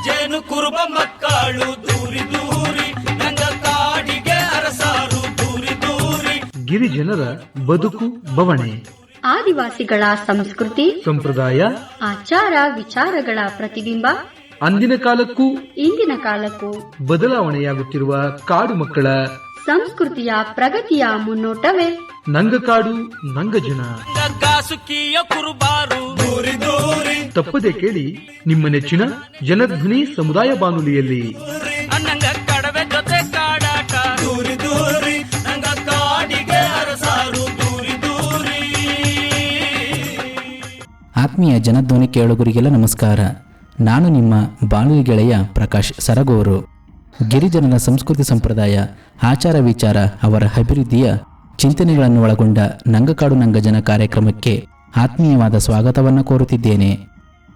ಜೇನು ಕುರುಬ ಮಕ್ಕಳು ದೂರಿ ದೂರಿ ನಂಗ ಕಾಡಿಗೆ ಅರಸಾರು ದೂರಿ ದೂರಿ. ಗಿರಿಜನರ ಬದುಕು ಬವಣೆ, ಆದಿವಾಸಿಗಳ ಸಂಸ್ಕೃತಿ ಸಂಪ್ರದಾಯ, ಆಚಾರ ವಿಚಾರಗಳ ಪ್ರತಿಬಿಂಬ. ಅಂದಿನ ಕಾಲಕ್ಕೂ ಇಂದಿನ ಕಾಲಕ್ಕೂ ಬದಲಾವಣೆಯಾಗುತ್ತಿರುವ ಕಾಡು ಮಕ್ಕಳ ಸಂಸ್ಕೃತಿಯ ಪ್ರಗತಿಯ ಮುನ್ನೋಟವೇ ನಂಗಕಾಡು ನಂಗಜನ. ಗಾಸುಕಿಯ ಕುರುಬಾರು ದೂರಿ ದೂರಿ. ತಪ್ಪದೆ ಕೇಳಿ ನಿಮ್ಮ ನೆಚ್ಚಿನ ಜನಧ್ವನಿ ಸಮುದಾಯ ಬಾನುಲಿಯಲ್ಲಿ. ನಂಗ ಕಡವೆ ಜೊತೆ ಕಾಡಾಟ ದೂರಿ ದೂರಿ ನಂಗ ಕಾಡಿಗೆ ಅರಸಾರು ದೂರಿ ದೂರಿ. ಆತ್ಮೀಯ ಜನಧ್ವನಿ ಕೇಳುಗರಿಗೆಲ್ಲ ನಮಸ್ಕಾರ. ನಾನು ನಿಮ್ಮ ಬಾನುಲಿ ಗೆಳೆಯ ಪ್ರಕಾಶ್ ಸರಗೂರು. ಗಿರಿಜನರ ಸಂಸ್ಕೃತಿ ಸಂಪ್ರದಾಯ, ಆಚಾರ ವಿಚಾರ, ಅವರ ಅಭಿವೃದ್ಧಿಯ ಚಿಂತನೆಗಳನ್ನು ಒಳಗೊಂಡ ನಂಗಕಾಡು ನಂಗಜನ ಕಾರ್ಯಕ್ರಮಕ್ಕೆ ಆತ್ಮೀಯವಾದ ಸ್ವಾಗತವನ್ನು ಕೋರುತ್ತಿದ್ದೇನೆ.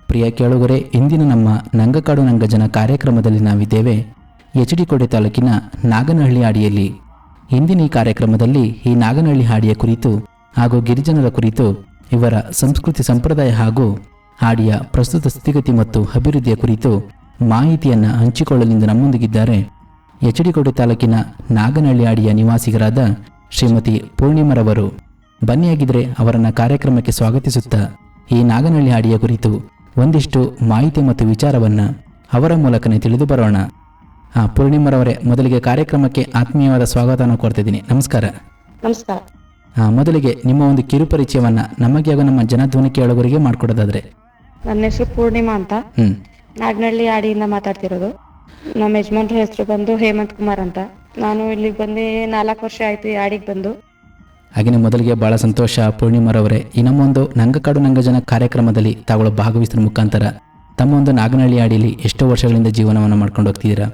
ಪ್ರಿಯ ಕೇಳುಗರೆ, ಇಂದಿನ ನಮ್ಮ ನಂಗಕಾಡು ನಂಗಜನ ಕಾರ್ಯಕ್ರಮದಲ್ಲಿ ನಾವಿದ್ದೇವೆ ಎಚ್.ಡಿ. ಕೋಟೆ ತಾಲೂಕಿನ ನಾಗನಹಳ್ಳಿ ಹಾಡಿಯಲ್ಲಿ. ಇಂದಿನ ಈ ಕಾರ್ಯಕ್ರಮದಲ್ಲಿ ಈ ನಾಗನಹಳ್ಳಿ ಹಾಡಿಯ ಕುರಿತು ಹಾಗೂ ಗಿರಿಜನರ ಕುರಿತು, ಇವರ ಸಂಸ್ಕೃತಿ ಸಂಪ್ರದಾಯ ಹಾಗೂ ಹಾಡಿಯ ಪ್ರಸ್ತುತ ಸ್ಥಿತಿಗತಿ ಮತ್ತು ಅಭಿವೃದ್ಧಿಯ ಕುರಿತು ಮಾಹಿತಿಯನ್ನು ಹಂಚಿಕೊಳ್ಳಲೆಂದು ನಮ್ಮೊಂದಿಗಿದ್ದಾರೆ ಎಚ್.ಡಿ. ಕೋಟೆ ತಾಲೂಕಿನ ನಾಗನಹಳ್ಳಿ ಹಾಡಿಯ ನಿವಾಸಿಗರಾದ ಶ್ರೀಮತಿ ಪೂರ್ಣಿಮರವರು. ಬನ್ನಿಯಾಗಿದ್ದರೆ ಅವರನ್ನು ಕಾರ್ಯಕ್ರಮಕ್ಕೆ ಸ್ವಾಗತಿಸುತ್ತಾ ಈ ನಾಗನಹಳ್ಳಿ ಹಾಡಿಯ ಕುರಿತು ಒಂದಿಷ್ಟು ಮಾಹಿತಿ ಮತ್ತು ವಿಚಾರವನ್ನು ಅವರ ಮೂಲಕನೇ ತಿಳಿದು ಬರೋಣ. ಪೂರ್ಣಿಮರವರೇ, ಮೊದಲಿಗೆ ಕಾರ್ಯಕ್ರಮಕ್ಕೆ ಆತ್ಮೀಯವಾದ ಸ್ವಾಗತವನ್ನು ಕೋರ್ತಿದ್ದೀನಿ. ನಮಸ್ಕಾರ. ನಮಸ್ಕಾರ. ಮೊದಲಿಗೆ ನಿಮ್ಮ ಒಂದು ಕಿರುಪರಿಚಯವನ್ನ ನಮಗೆ ಹಾಗೂ ನಮ್ಮ ಜನಧ್ವನಿ ಕೇಳುಗರಿಗೆ ಮಾಡಿಕೊಡೋದಾದ್ರೆ. ನನ್ನ ಹೆಸರು ಪೂರ್ಣಿಮಾ ಅಂತ, ನಾಗನಹಳ್ಳಿ ಹಾಡಿಯಿಂದ ಮಾತಾಡ್ತಿರೋದು. ನಮ್ಮ ಯಜಮಾನ್ರ ಹೆಸರು ಬಂದು ಹೇಮಂತ್ ಕುಮಾರ್ ಅಂತ. ನಾನು ಇಲ್ಲಿಗೆ ಬಂದು 4 ವರ್ಷ ಆಯ್ತು ಈ ಹಾಡಿಗೆ ಬಂದು. ಹಾಗೆಯೇ ಮೊದಲಿಗೆ ಬಹಳ ಸಂತೋಷ ಪೂರ್ಣಿಮರವರೇ, ಈ ನಮ್ಮ ಒಂದು ನಂಗಕಾಡು ನಂಗಜನ ಕಾರ್ಯಕ್ರಮದಲ್ಲಿ ತಾವು ಭಾಗವಹಿಸಿದ ಮುಖಾಂತರ ತಮ್ಮ ಒಂದು ನಾಗನಹಳ್ಳಿ ಹಾಡಿಯಲ್ಲಿ ಎಷ್ಟೋ ವರ್ಷಗಳಿಂದ ಜೀವನವನ್ನು ಮಾಡ್ಕೊಂಡು ಹೋಗ್ತಿದ್ದೀರಾ.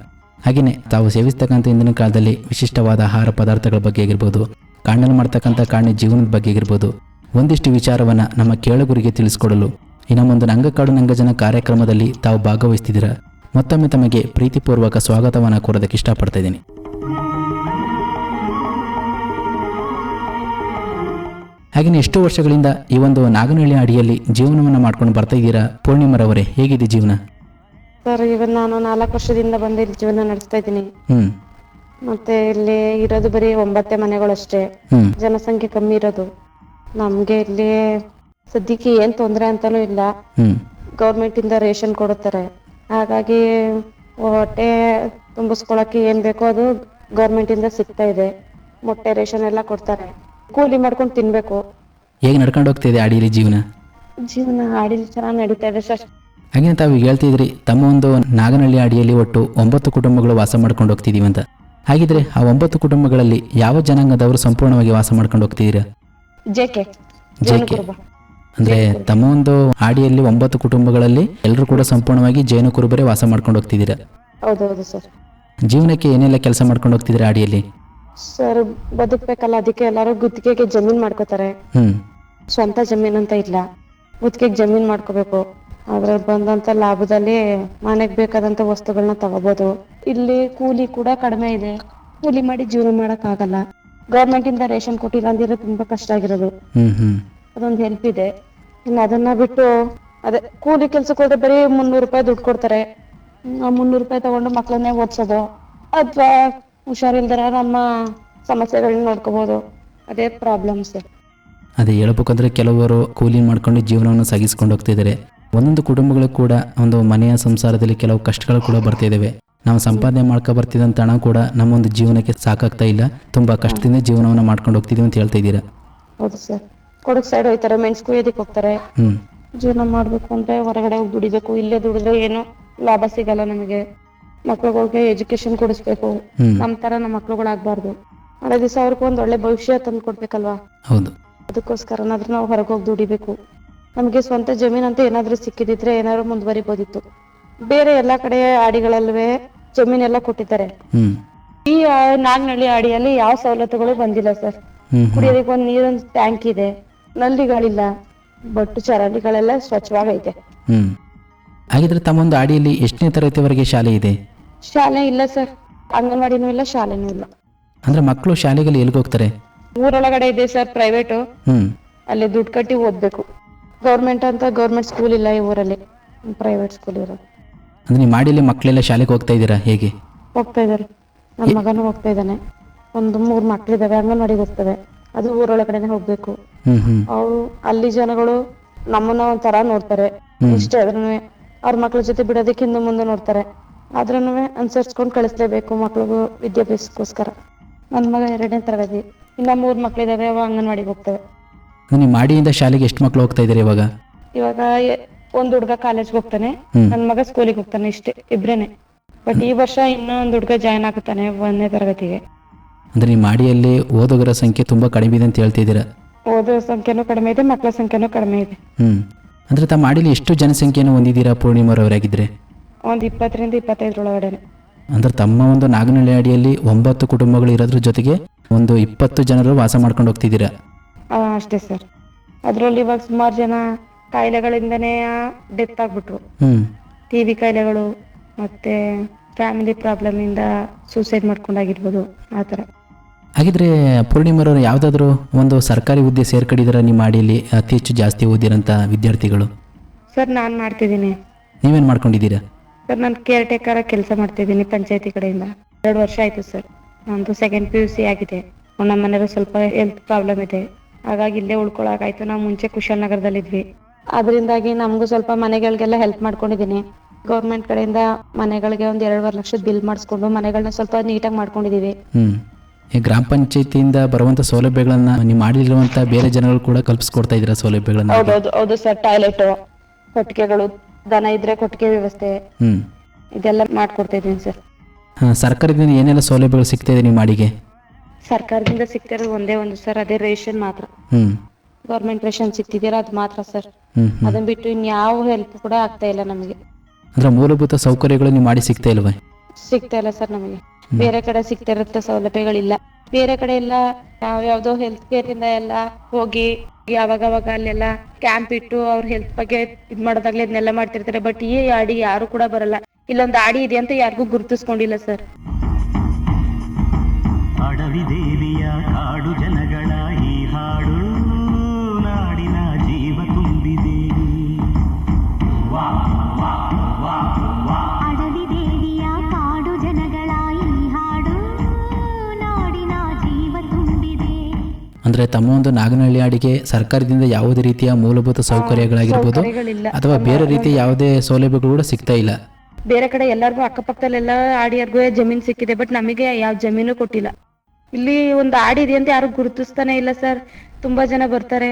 ಹಾಗೆಯೇ ತಾವು ಸೇವಿಸ್ತಕ್ಕಂಥ ಇಂದಿನ ಕಾಲದಲ್ಲಿ ವಿಶಿಷ್ಟವಾದ ಆಹಾರ ಪದಾರ್ಥಗಳ ಬಗ್ಗೆ ಆಗಿರ್ಬೋದು, ಕಾಡಿನಲ್ಲಿ ಮಾಡ್ತಕ್ಕಂಥ ಕಾಡಿನ ಜೀವನದ ಬಗ್ಗೆ ಆಗಿರ್ಬೋದು, ಒಂದಿಷ್ಟು ವಿಚಾರವನ್ನು ನಮ್ಮ ಕೇಳುಗರಿಗೆ ತಿಳಿಸ್ಕೊಡಲು ಈ ನಮ್ಮೊಂದು ನಂಗಕಾಡು ನಂಗಜನ ಕಾರ್ಯಕ್ರಮದಲ್ಲಿ ತಾವು ಭಾಗವಹಿಸ್ತಿದ್ದೀರಾ. ಮತ್ತೊಮ್ಮೆ ತಮಗೆ ಪ್ರೀತಿಪೂರ್ವಕ ಸ್ವಾಗತವನ್ನು ಕೋರೋದಕ್ಕೆ ಇಷ್ಟಪಡ್ತಾ ಇದ್ದೀನಿ. ಹಾಗೆಯೇ ಎಷ್ಟೋ ವರ್ಷಗಳಿಂದ ಈ ಒಂದು ನಾಗನಹಳ್ಳಿ ಹಾಡಿಯಲ್ಲಿ ಜೀವನವನ್ನು ಮಾಡ್ಕೊಂಡು ಬರ್ತಾ ಇದ್ದೀರಾ. ಪೂರ್ಣಿಮರವರೇ, ಹೇಗಿದೆ ಜೀವನ? ಸರ್, ಇವಾಗ ನಾನು 4 ವರ್ಷದಿಂದ ಬಂದು ಇಲ್ಲಿ ಜೀವನ ನಡೆಸ್ತಾ ಇದ್ದೀನಿ. ಮತ್ತೆ ಇಲ್ಲಿ ಇರೋದು ಬರೀ 9 ಮನೆಗಳಷ್ಟೇ, ಜನಸಂಖ್ಯೆ ಕಮ್ಮಿ ಇರೋದು. ನಮ್ಗೆ ಇಲ್ಲಿ ಸದ್ಯಕ್ಕೆ ಏನ್ ತೊಂದ್ರೆ ಅಂತಾನೂ ಇಲ್ಲ. ಗೌರ್ಮೆಂಟ್ ಇಂದ ರೇಷನ್ ಕೊಡುತ್ತಾರೆ, ಹಾಗಾಗಿ ಹೊಟ್ಟೆ ತುಂಬಿಸ್ಕೊಳಕ್ಕೆ ಏನ್ ಬೇಕೋ ಅದು ಗೌರ್ಮೆಂಟ್ ಇಂದ ಸಿಗ್ತಾ ಇದೆ. ಮೊಟ್ಟೆ ರೇಷನ್ ಎಲ್ಲ ಕೊಡ್ತಾರೆ, ಕೂಲಿ ಮಾಡ್ಕೊಂಡು ತಿನ್ಬೇಕು. ಹೇಗೆ ನಡ್ಕೊಂಡು ಹೋಗ್ತಾ ಇದೆ ಹಾಡಿಯಲ್ಲಿ ಜೀವನ? ಹಾಡಿಲಿ ಚೆನ್ನಾಗಿ ನಡೀತಾ ಇದೆ ಸರ್. ಹಾಗೆ ತಾವು ಈಗ ಹೇಳ್ತಿದ್ರಿ ತಮ್ಮ ಒಂದು ನಾಗನಹಳ್ಳಿ ಹಾಡಿಯಲ್ಲಿ ಒಟ್ಟು 9 ಕುಟುಂಬಗಳು ವಾಸ ಮಾಡ್ಕೊಂಡು ಹೋಗ್ತಿದೀವಿ ಅಂತ. ಹಾಗಿದ್ರೆ ಆ 9 ಕುಟುಂಬಗಳಲ್ಲಿ ಯಾವ ಜನಾಂಗದವರು ಸಂಪೂರ್ಣವಾಗಿ ವಾಸ ಮಾಡ್ಕೊಂಡು ಹೋಗ್ತಿದ್ದೀರಾ? ಜೆಕೆ ಅಂದ್ರೆ ತಮ್ಮ ಒಂದು ಹಾಡಿಯಲ್ಲಿ 9 ಕುಟುಂಬಗಳಲ್ಲಿ ಎಲ್ಲರೂ ಕೂಡ ಸಂಪೂರ್ಣವಾಗಿ ಜೇನು ಕುರುಬರೇ ವಾಸ ಮಾಡ್ಕೊಂಡು ಹೋಗ್ತಿದ್ದೀರಾ? ಹೌದೌದು ಸರ್. ಜೀವನಕ್ಕೆ ಏನೆಲ್ಲ ಕೆಲಸ ಮಾಡ್ಕೊಂಡು ಹೋಗ್ತಿದ್ದೀರಾ ಹಾಡಿಯಲ್ಲಿ? ಸರ್, ಬದುಕ್ಬೇಕಲ್ಲ, ಅದಕ್ಕೆ ಎಲ್ಲಾರು ಗುತ್ತಿಗೆಗೆ ಜಮೀನ್ ಮಾಡ್ಕೋತಾರೆ. ಸ್ವಂತ ಜಮೀನ್ ಅಂತ ಇಲ್ಲ, ಗುತ್ತಿಗೆಗೆ ಜಮೀನ್ ಮಾಡ್ಕೋಬೇಕು. ಅದ್ರಲ್ಲಿ ಬಂದಂತ ಲಾಭದಲ್ಲಿ ಮನೆಗ್ ಬೇಕಾದಂತ ವಸ್ತುಗಳನ್ನ ತಗೋಬಹುದು. ಇಲ್ಲಿ ಕೂಲಿ ಕೂಡ ಕಡಿಮೆ ಇದೆ, ಕೂಲಿ ಮಾಡಿ ಜೀವನ ಮಾಡಕ್ ಆಗಲ್ಲ. ಗೌರ್ಮೆಂಟ್ ಇಂದ ರೇಷನ್ ಕೊಟ್ಟಿಲ್ಲ ಅಂದಿದ್ರೆ ತುಂಬಾ ಕಷ್ಟ ಆಗಿರೋದು. ಅದೊಂದು ಹೆಲ್ಪ್ ಇದೆ. ಇನ್ನು ಅದನ್ನ ಬಿಟ್ಟು ಅದೇ ಕೂಲಿ ಕೆಲ್ಸಕ್ಕೆ ಹೋದ್ರೆ ಬರೀ 300 ರೂಪಾಯಿ ದುಡ್ಡು ಕೊಡ್ತಾರೆ. ಆ 300 ರೂಪಾಯಿ ತಗೊಂಡು ಮಕ್ಳನ್ನೇ ಓದ್ಸೋದು, ಅಥವಾ ಹುಷಾರಿಲ್ದರ ನಮ್ಮ ಸಮಸ್ಯೆಗಳನ್ನ ನೋಡ್ಕೋಬಹುದು. ಅದೇ ಪ್ರಾಬ್ಲಮ್ಸ್. ಅದೇ ಹೇಳ್ಬೇಕಂದ್ರೆ ಕೆಲವರು ಕೂಲಿ ಮಾಡ್ಕೊಂಡು ಜೀವನವನ್ನು ಸಾಗಿಸ್ಕೊಂಡು ಹೋಗ್ತಿದ್ದಾರೆ. ಒಂದೊಂದು ಕುಟುಂಬಗಳು ಕೂಡ ಒಂದು ಮನೆಯ ಸಂಸಾರದಲ್ಲಿ ಕೆಲವು ಕಷ್ಟಗಳು ಕೂಡ ಬರ್ತಾ ಇದಾವೆ. ನಾವು ಸಂಪಾದನೆ ಮಾಡ್ಕೊ ಬರ್ತಿದ್ದಂತ ಹಣ ಕೂಡ ನಮ್ಮೊಂದು ಜೀವನಕ್ಕೆ ಸಾಕಾಗ್ತಾ ಇಲ್ಲ, ತುಂಬಾ ಕಷ್ಟದಿಂದ ಜೀವನವನ್ನು ಮಾಡ್ಕೊಂಡು ಹೋಗ್ತಿದೀವಿ ಅಂತ ಹೇಳ್ತಾ ಇದ್ದೀರಾ? ಹೌದು ಸರ್. ಕೊಡಕ್ ಸೈಡ್ ಹೋಗ್ತಾರೆ, ಮೆಣಸು ಕುಯ್ಯೋದಕ್ಕೆ ಹೋಗ್ತಾರೆ. ಜೀವನ ಮಾಡ್ಬೇಕು ಅಂದ್ರೆ ಹೊರಗಡೆ ಹೋಗಿ ದುಡಿಬೇಕು. ಇಲ್ಲೇ ದುಡಿದ್ರೆ ಏನು ಲಾಭ ಸಿಗಲ್ಲ ನಮಗೆ. ಮಕ್ಳುಗಳಿಗೆ ಎಜುಕೇಶನ್ ಕೊಡಿಸ್ಬೇಕು, ನಮ್ ತರ ನಮ್ಮ ಮಕ್ಳುಗಳಾಗ್ಬಾರ್ದು. ನಾಳೆ ದಿವಸ ಅವ್ರಿಗೆ ಒಂದ್ ಒಳ್ಳೆ ಭವಿಷ್ಯ ತಂದು ಕೊಡ್ಬೇಕಲ್ವಾ? ಹೌದು. ಅದಕ್ಕೋಸ್ಕರನಾದ್ರೂ ನಾವು ಹೊರಗೆ ಹೋಗಿ ದುಡಿಬೇಕು. ನಮ್ಗೆ ಸ್ವಂತ ಜಮೀನ್ ಅಂತ ಏನಾದ್ರೂ ಸಿಕ್ಕಿದಿದ್ರೆ ಏನಾದ್ರು ಮುಂದುವರಿಬೋದಿತ್ತು. ಬೇರೆ ಎಲ್ಲಾ ಕಡೆ ಹಾಡಿಗಳಲ್ವೇ ಜಮೀನೆಲ್ಲ ಕೊಟ್ಟಿದ್ದಾರೆ. ಈ ನಾಗನಹಳ್ಳಿ ಹಾಡಿಯಲ್ಲಿ ಯಾವ ಸವಲತ್ತುಗಳು ಬಂದಿಲ್ಲ ಸರ್. ಕುಡಿಯೋದಕ್ಕೆ ಒಂದ್ ನೀರಿನ ಟ್ಯಾಂಕ್ ಇದೆ, ನಲ್ಲಿಗಳಿಲ್ಲ, ಬಟ್ ಚರಂಡಿಗಳೆಲ್ಲ ಸ್ವಚ್ಛವಾಗೈತೆ. ಹಾಗಿದ್ರೆ ತಮ್ಮೊಂದು ಹಾಡಿಯಲ್ಲಿ ಎಷ್ಟನೇ ತರಗತಿವರೆಗೆ ಶಾಲೆ ಇದೆ? ಶಾಲೆ ಇಲ್ಲ ಸರ್, ಅಂಗನವಾಡಿನೂ ಇಲ್ಲ, ಶಾಲೆನೂ ಇಲ್ಲ. ಅಂದ್ರೆ ಮಕ್ಕಳು ಶಾಲೆಗೆ ಎಲ್ಲಿಗೆ ಹೋಗ್ತಾರೆ? ಊರೊಳಗಡೆ ಇದೆ ಸರ್ ಪ್ರೈವೇಟ್, ಅಲ್ಲಿ ದುಡ್ಡು ಕಟ್ಟಿ ಓದ್ಬೇಕು. ಗೌರ್ಮೆಂಟ್ ಅಂತ ಗೌರ್ಮೆಂಟ್ ಸ್ಕೂಲ್ ಇಲ್ಲ ಈ ಊರಲ್ಲಿ, ಪ್ರೈವೇಟ್ ಸ್ಕೂಲ್ ಇರೋದು. ಅಂದ್ರೆ ನೀವು ಮಾಡಿಯಲ್ಲಿ ಮಕ್ಕಳೆಲ್ಲ ಶಾಲೆಗೆ ಹೋಗ್ತಾ ಇದ್ದೀರಾ ಹೇಗೆ? ಹೋಗ್ತಾ ಇದಾರೆ. ನನ್ನ ಮಗನೂ ಹೋಗ್ತಾ ಇದ್ದಾನೆ. ಒಂದು 3 ಮಕ್ಳಿದಾವೆ, ಅಂಗನವಾಡಿಗೆ ಹೋಗ್ತವೆ. ಅದು ಊರೊಳಗಡೆನೆ ಹೋಗ್ಬೇಕು. ಅವ್ರು ಅಲ್ಲಿ ಜನಗಳು ನಮ್ಮನ್ನ ಒಂಥರ ನೋಡ್ತಾರೆ. ಇಷ್ಟೇ ಆದ್ರೂ ಅವ್ರ ಮಕ್ಳ ಜೊತೆ ಬಿಡೋದಕ್ಕೆ ಹಿಂದೆ ಮುಂದೆ ನೋಡ್ತಾರೆ. ಆದ್ರೂ ಅನುಸರಿಸ್ಕೊಂಡು ಕಳಿಸ್ಲೇಬೇಕು ಮಕ್ಳಿಗೂ ವಿದ್ಯಾಭ್ಯಾಸಕ್ಕೋಸ್ಕರ. ನನ್ನ ಮಗ 2ನೇ ತರಗತಿ, ಇನ್ನ 3 ಮಕ್ಳಿದಾವೆ, ಅವ ಅಂಗನವಾಡಿಗೆ ಹೋಗ್ತವೆ. ನೀವು ಮಾಡಿಯಿಂದ ಶಾಲೆಗೆ ಎಷ್ಟು ಮಕ್ಕಳು ಹೋಗ್ತಾ ಇದ್ದಾರೆ ಇವಾಗ? ಇವಾಗ ಒಂದ್ ಹುಡ್ಗ ಕಾಲೇಜ್ಗೆ ಹೋಗ್ತಾನೆ, ನನ್ ಮಗ ಸ್ಕೂಲಿಗೆ ಹೋಗ್ತಾನೆ, ಇಷ್ಟೇ ಇಬ್ರೇನೆ. ಬಟ್ ಈ ವರ್ಷ ಇನ್ನೊಂದು ಹುಡ್ಗ ಜಾಯ್ನ್ ಆಗ್ತಾನೆ 1ನೇ ತರಗತಿಗೆ. ಅಂದ್ರೆ ನೀವು ಮಾಡಿಯಲ್ಲಿ ಓದುಗರ ಸಂಖ್ಯೆ ತುಂಬಾ ಕಡಿಮೆ ಇದೆ ಅಂತ ಹೇಳ್ತಿದ್ದೀರಾ? ಓದೋ ಸಂಖ್ಯೆನೂ ಕಡಿಮೆ ಇದೆ, ಮಕ್ಕಳ ಸಂಖ್ಯೆನೂ ಕಡಿಮೆ ಇದೆ. ಅಂದ್ರೆ ತಾವು ಮಾಡಿಲಿ ಎಷ್ಟು ಜನಸಂಖ್ಯೆಯನ್ನು ಹೊಂದಿದ್ದೀರಾ ಪೂರ್ಣಿಮಾರವರಾಗಿದ್ರೆ? ಒಂದ್ 20ರಿಂದ 25 ಒಳಗಡೆ. ಅಂದ್ರೆ ತಮ್ಮ ಒಂದು ನಾಗನಹಳ್ಳಿ ಅಡಿಯಲ್ಲಿ 9 ಕುಟುಂಬಗಳು ಇರೋದ್ರ ಜೊತೆಗೆ ಒಂದು 20 ಜನರು ವಾಸ ಮಾಡ್ಕೊಂಡು ಹೋಗ್ತಿದ್ದೀರಾ? ಅಷ್ಟೇ ಸರ್. ಅದ್ರಲ್ಲಿ ಇವಾಗ ಸುಮಾರು ಜನ ಕಾಯಿಲೆಗಳಿಂದನೇ ಡೆತ್ ಆಗ್ಬಿಟ್ರು. ಟಿವಿ ಕಾಯಿಲೆಗಳು ಮತ್ತೆ ಫ್ಯಾಮಿಲಿ ಪ್ರಾಬ್ಲಮ್ ಇಂದ ಸೂಸೈಡ್ ಮಾಡ್ಕೊಂಡಾಗಿರ್ಬೋದು, ಆತರ. ಹಾಗಿದ್ರೆ ಪೂರ್ಣಿಮಾರವರು ಯಾವ್ದಾದ್ರು ಒಂದು ಸರ್ಕಾರಿ ಹುದ್ದೆ ಸೇರ್ಕೊಂಡಿದ್ದೀರಾ ನಿಮ್ಮ ಮಾಡಿಯಲ್ಲಿ ಅತಿ ಹೆಚ್ಚು ಜಾಸ್ತಿ ಓದಿರೋಂಥ ವಿದ್ಯಾರ್ಥಿಗಳು? ಸರ್ ನಾನ್ ಮಾಡ್ತಿದ್ದೀನಿ. ನೀವೇನ್ ಮಾಡ್ಕೊಂಡಿದ್ದೀರಾ? ಸರ್ ನಾನು ಕೇರ್ ಟೇಕರ್ ಕೆಲಸ ಮಾಡ್ತಿದ್ದೀನಿ ಪಂಚಾಯತಿ ಕಡೆಯಿಂದ. 2 ವರ್ಷ ಆಯ್ತು ಸರ್. ನಂದು 2nd PUC ಆಗಿದೆ. ನಮ್ಮ ಮನೆಯವರು ಸ್ವಲ್ಪ ಹೆಲ್ತ್ ಪ್ರಾಬ್ಲಮ್ ಇದೆ, ಹಾಗಾಗಿ ಇಲ್ಲೇ ಉಳ್ಕೊಳಕಾಯ್ತು. ನಾವು ಮುಂಚೆ ಕುಶಾಲನಗರದಲ್ಲಿದ್ವಿ, ಅದರಿಂದಾಗಿ ನಮಗೂ ಸ್ವಲ್ಪ ಮನೆಗಳಿಗೆಲ್ಲ ಹೆಲ್ಪ್ ಮಾಡ್ಕೊಂಡಿದ್ದೀನಿ. ಗೌರ್ಮೆಂಟ್ ಕಡೆಯಿಂದ ಮನೆಗಳಿಗೆ ಒಂದ್ 2.5 ಲಕ್ಷದ ಬಿಲ್ ಮಾಡಿಸ್ಕೊಂಡು ಮನೆಗಳನ್ನ ಸ್ವಲ್ಪ ನೀಟಾಗಿ ಮಾಡ್ಕೊಂಡಿದೀವಿ. ಈ ಗ್ರಾಮ ಪಂಚಾಯತಿಯಿಂದ ಬರುವಂತ ಸೌಲಭ್ಯಗಳನ್ನ ನೀವು ಮಾಡಿರುವಂತ ಬೇರೆ ಜನಗಳು ಕೂಡ ಕಲ್ಪಿಸ್ಕೊಡ್ತಾ ಇದ್ದೀರಾ ಸೌಲಭ್ಯಗಳನ್ನ? ಹೌದು ಸರ್. ಟಾಯ್ಲೆಟ್, ಕೊಟ್ಟಿಗೆಗಳು, ದನ ಇದ್ರೆ ಕೊಟ್ಟಿಗೆ ವ್ಯವಸ್ಥೆ, ಇದೆಲ್ಲ ಮಾಡ್ಕೊಡ್ತಾ ಇದೀನಿ ಸರ್. ಸರ್ಕಾರದಿಂದ ಏನೆಲ್ಲ ಸೌಲಭ್ಯಗಳು ಸಿಗ್ತಾ ಇದೆ ನಿಮ್ಮ ಮಾಡಿಗೆ? ಸರ್ಕಾರದಿಂದ ಸಿಗ್ತಾ ಇರೋದು ಒಂದೇ ಒಂದು ಸರ್, ಅದೇ ರೇಷನ್ ಮಾತ್ರ. ಗೌರ್ಮೆಂಟ್ ರೇಷನ್ ಸಿಗ್ತಿದ್ದೀರಾ, ಅದು ಮಾತ್ರ ಸರ್. ಅದನ್ನ ಬಿಟ್ಟು ಇನ್ಯಾವ ಹೆಲ್ಪ್ ಕೂಡ ಆಗ್ತಾ ಇಲ್ಲ ನಮಗೆ. ಅಂದ್ರೆ ಮೂಲಭೂತ ಸೌಕರ್ಯಗಳು ನೀವು ಮಾಡಿ ಸಿಗ್ತಾ ಇಲ್ವಾ? ಸಿಗ್ತಾ ಇಲ್ಲ ಸರ್ ನಮಗೆ. ಬೇರೆ ಕಡೆ ಸಿಗ್ತಾ ಇರುತ್ತೆ ಸೌಲಭ್ಯಗಳಿಲ್ಲ. ಬೇರೆ ಕಡೆ ಎಲ್ಲ ಯಾವ್ಯಾವ್ದೋ ಹೆಲ್ತ್ ಕೇರ್ ಇಂದ ಎಲ್ಲ ಹೋಗಿ ಅವಾಗ ಅಲ್ಲೆಲ್ಲ ಕ್ಯಾಂಪ್ ಇಟ್ಟು ಅವ್ರ ಹೆಲ್ತ್ ಬಗ್ಗೆ ಇದ್ ಮಾಡೋದಾಗ್ಲಿ ಇದನ್ನೆಲ್ಲ ಮಾಡ್ತಿರ್ತಾರೆ. ಬಟ್ ಈ ಆಡಿ ಯಾರು ಕೂಡ ಬರಲ್ಲ. ಇಲ್ಲೊಂದು ಆಡಿ ಇದೆ ಅಂತ ಯಾರಿಗೂ ಗುರುತಿಸ್ಕೊಂಡಿಲ್ಲ ಸರ್. ಅಡವಿ ದೇವಿಯ ಕಾಡು ಜನಗಳ ಈ ಹಾಡು ನಾಡಿನ ಜೀವ ತುಂಬಿದೆ. ಅಡವಿ ದೇವಿಯ ಕಾಡು ಜನಗಳ ಈ ಹಾಡು ನಾಡಿನ ಜೀವ ತುಂಬಿದೆ. ಅಂದ್ರೆ ತಮ್ಮ ಒಂದು ನಾಗನಹಳ್ಳಿ ಹಾಡಿಗೆ ಸರ್ಕಾರದಿಂದ ಯಾವುದೇ ರೀತಿಯ ಮೂಲಭೂತ ಸೌಕರ್ಯಗಳಾಗಿರ್ಬೋದು ಅಥವಾ ಬೇರೆ ರೀತಿಯ ಯಾವುದೇ ಸೌಲಭ್ಯಗಳು ಕೂಡ ಸಿಗ್ತಾ ಇಲ್ಲ. ಬೇರೆ ಕಡೆ ಎಲ್ಲಾರ್ಗು ಅಕ್ಕಪಕ್ಕದಲ್ಲೆಲ್ಲ ಆಡಿಯಾರ್ಗು ಜಮೀನ್ ಸಿಕ್ಕಿದೆ, ಬಟ್ ನಮಗೆ ಯಾವ ಜಮೀನು ಕೊಟ್ಟಿಲ್ಲ. ಇಲ್ಲಿ ಒಂದು ಆಡಿ ಇದೆ ಅಂತ ಯಾರು ಗುರುತಿಸ್ತಾನೆ ಇಲ್ಲ ಸರ್. ತುಂಬಾ ಜನ ಬರ್ತಾರೆ,